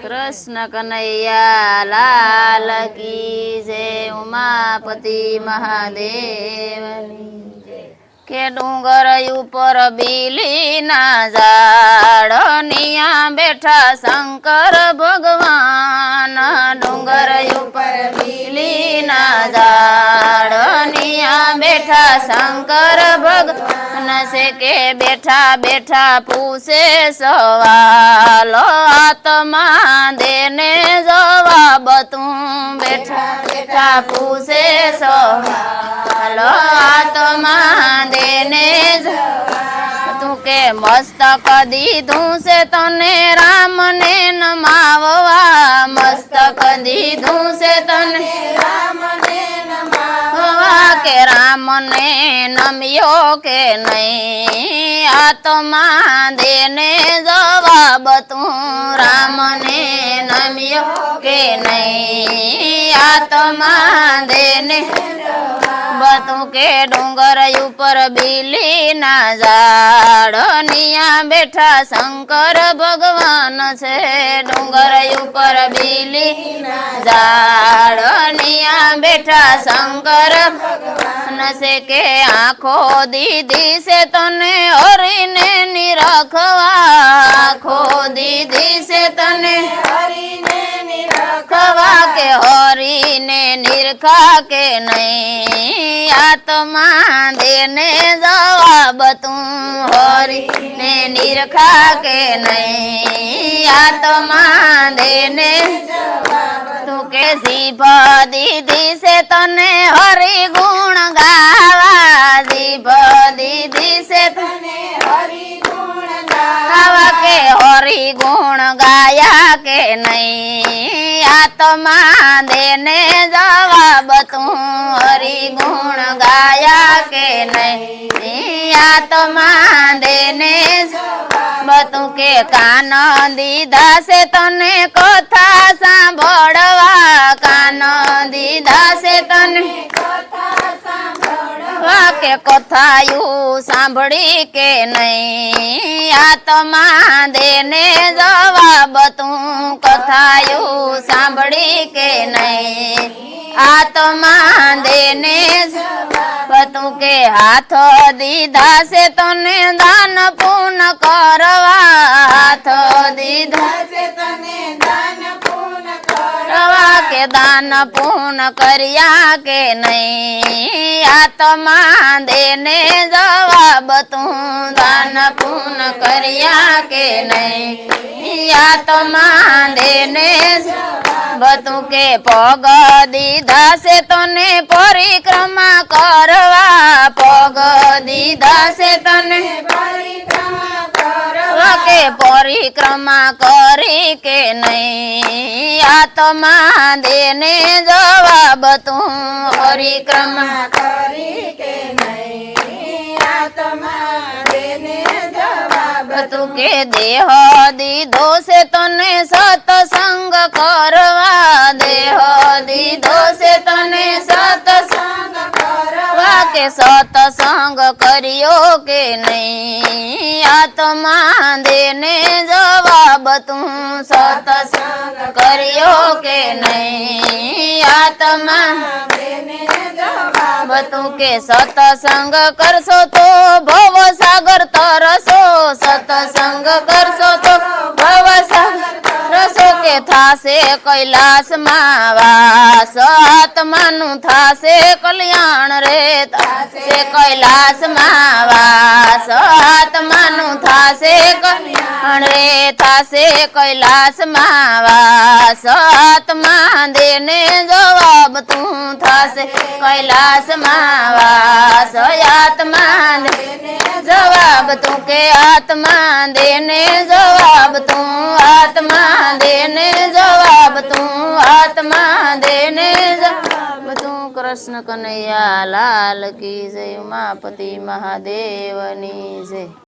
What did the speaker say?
કૃષ્ણ કનૈયા લાલ કી જય ઉમાપતિ મહાદેવની કે ડુંગર ઉપર બીલીના ઝાડ નિયા બેઠા શંકર ભગવાન ડુંગર ઉપર બીલીના ઝાડ નિયા બેઠા શંકર ભગવાન છે કે બેઠા બેઠા પૂછે સવાલો આત્મા દેને જવાબ તું બેઠા બેઠા પૂછે સવાલો આત્મા દેને તું કે મસ્તક દીધું છે તને રામને નમાવવા મસ્તક દીધું છે તને રામને નમાવવા કે રામને નમ્યો કે નહીં આત્મા દેને જવાબ તું રામને નમ્યો કે નહીં આત્મા દેને બતું કે ડુંગર ઉપર બીલીના ઝાડ નિયા બેઠા શંકર ભગવાન છે ડુંગર ઉપર બીલીના ઝાડ નિયા બેઠા શંકર ભગવાન છે કે આંખો દીધી છે તને હરીને નિરખવા આંખો દીધી છે તને હરીને નિરખવા કે હરીને નિરખા કે નહીં આત્મા દેને જવાબ તું હરીને નિરખા કે નહીં આત્મા દેને તું કે જીભ દીધી છે તને હરી ગુણ ગાવા જીભ દીધી છે તને હરી ગુણ ગાવા કે હરી ગુણ ગાયા કે નહીં આત્મા દેને જવાબ તું હરી ગુણ ગાયા કે નહીં આત્મા દેને બતું કે કાન દીધા છે તને કથા સાંભળવા કાન દીધા છે તને કે કથાયું સાંભળી કે નહીં આત્મા દેને જવાબ તું કથાયું સાંભળી કે નહીં આત્મા દેને તું કે હાથ દીધા છે તને દાન પૂન કરવા હાથ દીધા છે તને દાન પૂન કરવા કે દાન પૂન કર્યા કે નહીં આત્મા દેને જવાબ તું દાન પૂન કર્યા કે નહીં આત્મા દેને બતું કે પગ દીધા છે તને પરિક્રમા કરવા પગ દીધા છે તને પરિક્રમા કરવા કે પરિક્રમા કરી કે નહીં આત્મા દેને જવાબ તું પરિક્રમા કરી કે નહીં આત્મા દેને જવાબ તું કે દેહ દીધો છે તને સત્સંગ કરવા દેહ દીધો છે તને સત્સંગ કરવા કે સત્સંગ કર્યો કે નહીં આત્મા દેને જવાબ તું સત્સંગ કર્યો કે નહીં આત્મા દેને જવાબ તું કે સત્સંગ કરશો તો ભવ સાગર તરસો સત્સંગ કરશો તો ભવ સાગર તરસો કે થાશે કૈલાસમાં વાસ આત્માનું થાશે કલ્યાણ રે થાશે કૈલાસમાં વાસ આત્માનું થાશે કલ્યાણ રે થાશે કૈલાસમાં વાસ આત્મા દેને જવાબ તું થાશે કૈલાસમાં વાસ આત્મા દેને જવાબ તું કે આત્મા દેને જવાબ તું આત્મા દેને જવાબ તું આત્મા દેને જવાબ તું કૃષ્ણ કનૈયા લાલ કી જય ઉમાપતિ મહાદેવની જય।